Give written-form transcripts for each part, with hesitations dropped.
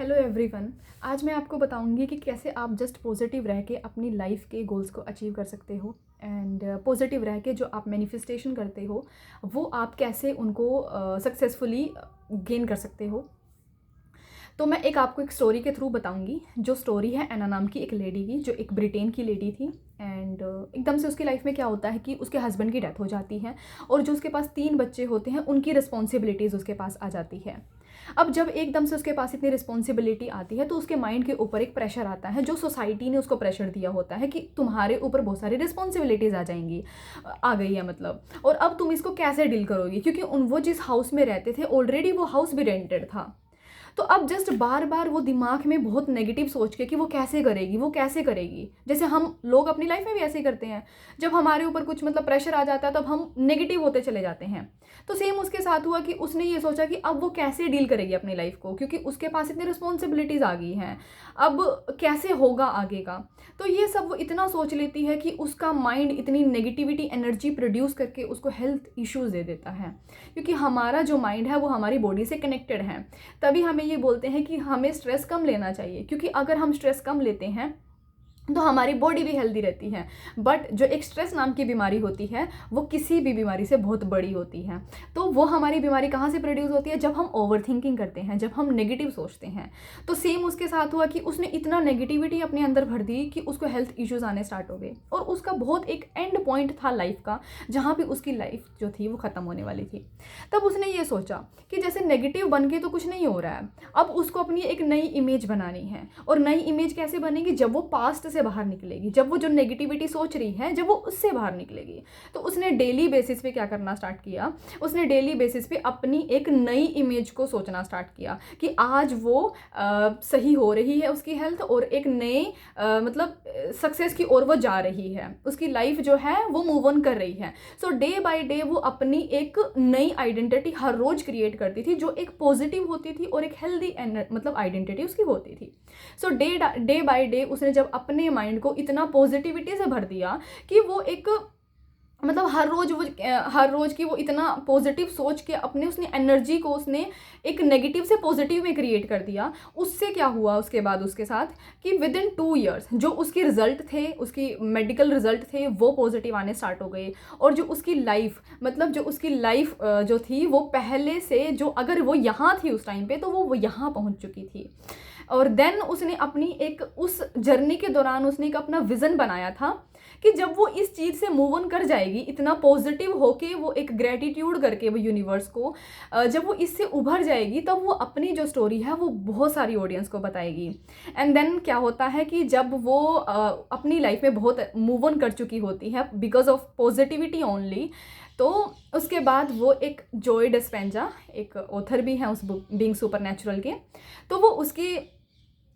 Hello everyone. आज मैं आपको बताऊंगी कि कैसे आप जस्ट पॉजिटिव रह के अपनी लाइफ के गोल्स को अचीव कर सकते हो एंड पॉजिटिव रह के जो आप मैनिफेस्टेशन करते हो वो आप कैसे उनको सक्सेसफुली गेन कर सकते हो। तो मैं आपको एक स्टोरी के थ्रू बताऊंगी। जो स्टोरी है एना नाम की एक लेडी की, जो एक ब्रिटेन की लेडी थी एंड एकदम से उसकी लाइफ में क्या होता है कि उसके हस्बैंड की डेथ हो जाती है और जो उसके पास 3 बच्चे होते हैं उनकी रिस्पॉन्सिबिलिटीज़ उसके पास आ जाती है। अब जब एकदम से उसके पास इतनी रिस्पॉन्सिबिलिटी आती है तो उसके माइंड के ऊपर एक प्रेशर आता है, जो सोसाइटी ने उसको प्रेशर दिया होता है कि तुम्हारे ऊपर बहुत सारी रिस्पॉन्सिबिलिटीज़ आ जाएंगी, आ गई है मतलब, और अब तुम इसको कैसे डील करोगी, क्योंकि वो जिस हाउस में रहते थे ऑलरेडी वो हाउस भी रेंटेड था। तो अब जस्ट बार बार वो दिमाग में बहुत नेगेटिव सोच के कि वो कैसे करेगी, वो कैसे करेगी, जैसे हम लोग अपनी लाइफ में भी ऐसे ही करते हैं। जब हमारे ऊपर कुछ मतलब प्रेशर आ जाता है तब हम नेगेटिव होते चले जाते हैं। तो सेम उसके साथ हुआ कि उसने ये सोचा कि अब वो कैसे डील करेगी अपनी लाइफ को, क्योंकि उसके पास इतनी रिस्पॉन्सिबिलिटीज़ आ गई हैं, अब कैसे होगा आगे का। तो ये सब वो इतना सोच लेती है कि उसका माइंड इतनी नेगेटिविटी एनर्जी प्रोड्यूस करके उसको हेल्थ इश्यूज़ दे देता है, क्योंकि हमारा जो माइंड है वो हमारी बॉडी से कनेक्टेड है। तभी हमें ये बोलते हैं कि हमें स्ट्रेस कम लेना चाहिए, क्योंकि अगर हम स्ट्रेस कम लेते हैं तो हमारी बॉडी भी हेल्दी रहती है। बट जो एक स्ट्रेस नाम की बीमारी होती है वो किसी भी बीमारी से बहुत बड़ी होती है। तो वो हमारी बीमारी कहाँ से प्रोड्यूस होती है? जब हम ओवर थिंकिंग करते हैं, जब हम नेगेटिव सोचते हैं। तो सेम उसके साथ हुआ कि उसने इतना नेगेटिविटी अपने अंदर भर दी कि उसको हेल्थ इश्यूज आने स्टार्ट हो गए, और उसका बहुत एक एंड पॉइंट था लाइफ का, जहाँ भी उसकी लाइफ जो थी वो ख़त्म होने वाली थी। तब उसने ये सोचा कि जैसे नेगेटिव बन के तो कुछ नहीं हो रहा है, अब उसको अपनी एक नई इमेज बनानी है। और नई इमेज कैसे बनेगी? जब वो पास्ट से बाहर निकलेगी, जब वो जो नेगेटिविटी सोच रही है जब वो उससे बाहर निकलेगी। तो उसने डेली बेसिस पे क्या करना स्टार्ट किया? उसने डेली बेसिस पे अपनी एक नई इमेज को सोचना स्टार्ट किया कि आज वो सही हो रही है उसकी हेल्थ, और एक नए मतलब सक्सेस की ओर वो जा रही है, उसकी लाइफ जो है वो मूव ऑन कर रही है। सो डे बाय डे वो अपनी एक नई आइडेंटिटी हर रोज क्रिएट करती थी, जो एक पॉजिटिव होती थी और एक हेल्दी मतलब आइडेंटिटी उसकी होती थी। सो डे बाय डे उसने जब अपने माइंड को इतना पॉजिटिविटी से भर दिया कि वो एक मतलब हर रोज की वो इतना पॉजिटिव सोच के अपने उसने एनर्जी को उसने एक नेगेटिव से पॉजिटिव में क्रिएट कर दिया। उससे क्या हुआ उसके बाद उसके साथ कि विद इन 2 ईयर्स जो उसके रिजल्ट थे, उसकी मेडिकल रिजल्ट थे, वो पॉजिटिव आने स्टार्ट हो गए। और जो उसकी लाइफ मतलब जो उसकी लाइफ जो थी वो पहले से, जो अगर वो यहाँ थी उस टाइम पे तो वो यहाँ पहुँच चुकी थी। और देन उसने अपनी एक उस जर्नी के दौरान उसने एक अपना विज़न बनाया था कि जब वो इस चीज़ से मूव ऑन कर जाएगी, इतना पॉजिटिव होके वो एक ग्रेटिट्यूड करके वो यूनिवर्स को जब वो इससे उभर जाएगी तब वो अपनी जो स्टोरी है वो बहुत सारी ऑडियंस को बताएगी। एंड देन क्या होता है कि जब वो अपनी लाइफ में बहुत मूव ऑन कर चुकी होती है बिकॉज ऑफ पॉजिटिविटी ओनली, तो उसके बाद वो एक जॉय डिस्पेंजा, एक ऑथर भी हैं उस बुक बीइंग सुपरनैचुरल के, तो वो उसकी,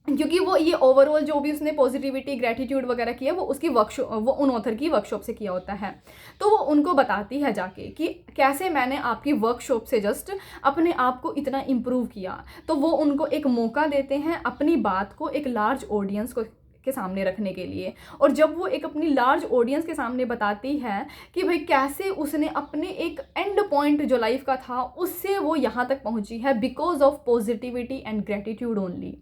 क्योंकि वो ये ओवरऑल जो भी उसने पॉजिटिविटी ग्रेटिट्यूड वगैरह किया वो उसकी वर्कशॉप, वो उन ऑथर की वर्कशॉप से किया होता है। तो वो उनको बताती है जाके कि कैसे मैंने आपकी वर्कशॉप से जस्ट अपने आप को इतना इम्प्रूव किया। तो वो उनको एक मौका देते हैं अपनी बात को एक लार्ज ऑडियंस को के सामने रखने के लिए। और जब वो एक अपनी लार्ज ऑडियंस के सामने बताती है कि भाई कैसे उसने अपने एक एंड पॉइंट जो लाइफ का था उससे वो यहाँ तक पहुँची है because of positivity and gratitude only.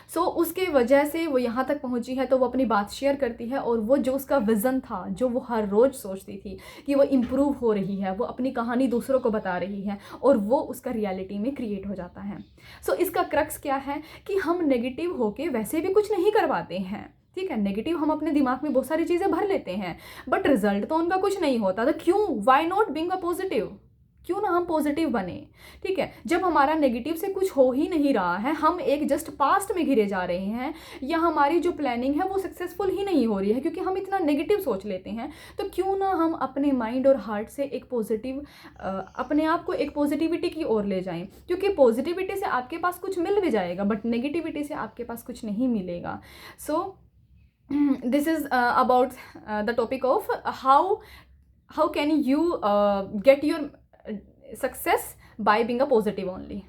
So उसके वजह से वो यहाँ तक पहुँची है, तो वो अपनी बात शेयर करती है। और वो जो उसका विज़न था, जो वो हर रोज़ सोचती थी कि वो इम्प्रूव हो रही है, वो अपनी कहानी दूसरों को बता रही है, और वो उसका रियलिटी में क्रिएट हो जाता है। सो इसका क्रक्स क्या है कि हम नेगेटिव होके वैसे भी कुछ नहीं करवाते हैं, ठीक है। नेगेटिव हम अपने दिमाग में बहुत सारी चीज़ें भर लेते हैं बट रिजल्ट तो उनका कुछ नहीं होता। तो क्यों, why not being a positive, क्यों ना हम पॉजिटिव बने, ठीक है। जब हमारा नेगेटिव से कुछ हो ही नहीं रहा है, हम एक जस्ट पास्ट में घिरे जा रहे हैं, या हमारी जो प्लानिंग है वो सक्सेसफुल ही नहीं हो रही है क्योंकि हम इतना नेगेटिव सोच लेते हैं, तो क्यों ना हम अपने माइंड और हार्ट से एक पॉजिटिव अपने आप को एक पॉजिटिविटी की ओर ले जाएं, क्योंकि पॉजिटिविटी से आपके पास कुछ मिल भी जाएगा बट नेगेटिविटी से आपके पास कुछ नहीं मिलेगा। सो this is about the topic of how can you get your success by being a positive only.